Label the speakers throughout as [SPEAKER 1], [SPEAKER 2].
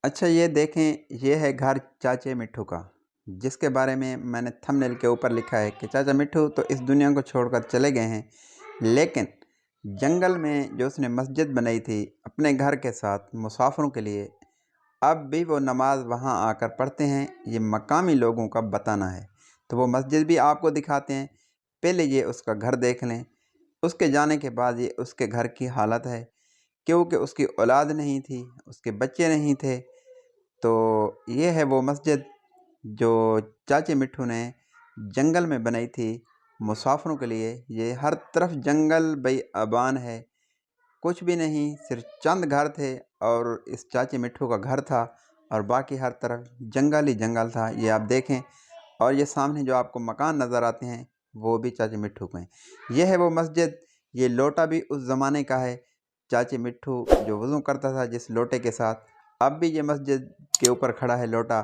[SPEAKER 1] अच्छा ये देखें, ये है घर चाचे मिट्ठू का, जिसके बारे में मैंने थंबनेल के ऊपर लिखा है कि चाचा मिट्ठू तो इस दुनिया को छोड़कर चले गए हैं, लेकिन जंगल में जो उसने मस्जिद बनाई थी अपने घर के साथ मुसाफिरों के लिए, अब भी वो नमाज वहाँ आकर पढ़ते हैं। ये मकामी लोगों का बताना है। तो वो मस्जिद भी आपको दिखाते हैं। पहले ये उसका घर देख लें, उसके जाने के बाद ये उसके घर की हालत है, क्योंकि उसकी औलाद नहीं थी, उसके बच्चे नहीं थे। तो ये है वो मस्जिद जो चाचे मिट्ठू ने जंगल में बनाई थी मुसाफिरों के लिए। ये हर तरफ जंगल बेअबान है, कुछ भी नहीं, सिर्फ चंद घर थे और इस चाचे मिट्ठू का घर था, और बाकी हर तरफ जंगल ही जंगल था। ये आप देखें, और ये सामने जो आपको मकान नज़र आते हैं वो भी चाचे मिट्ठू के हैं। ये है वो मस्जिद। ये लोटा भी उस ज़माने का है, चाचे मिट्ठू जो वज़ू करता था जिस लोटे के साथ, अब भी ये मस्जिद के ऊपर खड़ा है लोटा।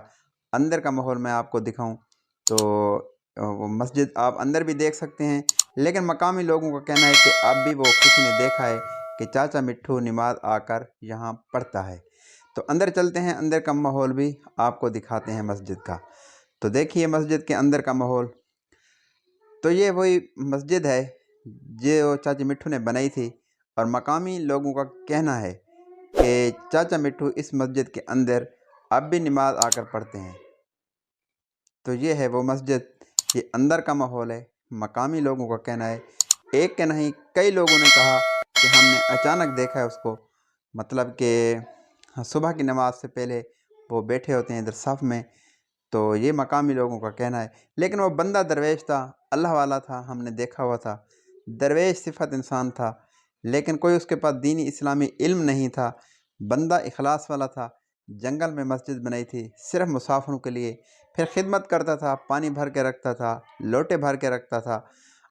[SPEAKER 1] अंदर का माहौल मैं आपको दिखाऊं तो वो मस्जिद आप अंदर भी देख सकते हैं, लेकिन मकामी लोगों का कहना है कि अब भी वो किसी ने देखा है कि चाचा मिट्ठू नमाज आकर यहाँ पढ़ता है। तो अंदर चलते हैं, अंदर का माहौल भी आपको दिखाते हैं मस्जिद का। तो देखिए मस्जिद के अंदर का माहौल। तो ये वही मस्जिद है जो चाचा मिट्ठू ने बनाई थी, और मकामी लोगों का कहना है कि चाचा मिट्ठू इस मस्जिद के अंदर अब भी नमाज आकर पढ़ते हैं। तो ये है वो मस्जिद, ये अंदर का माहौल है। मकामी लोगों का कहना है, एक के नहीं कई लोगों ने कहा कि हमने अचानक देखा है उसको, मतलब कि सुबह की नमाज से पहले वो बैठे होते हैं इधर सफ़ में। तो ये मकामी लोगों का कहना है, लेकिन वो बंदा दरवेश था, अल्लाह वाला था, हमने देखा हुआ था। दरवेश सिफत इंसान था, लेकिन कोई उसके पास दीनी इस्लामी इल्म नहीं था। बंदा इखलास वाला था। जंगल में मस्जिद बनाई थी सिर्फ मुसाफिरों के लिए, फिर खिदमत करता था, पानी भर के रखता था, लोटे भर के रखता था,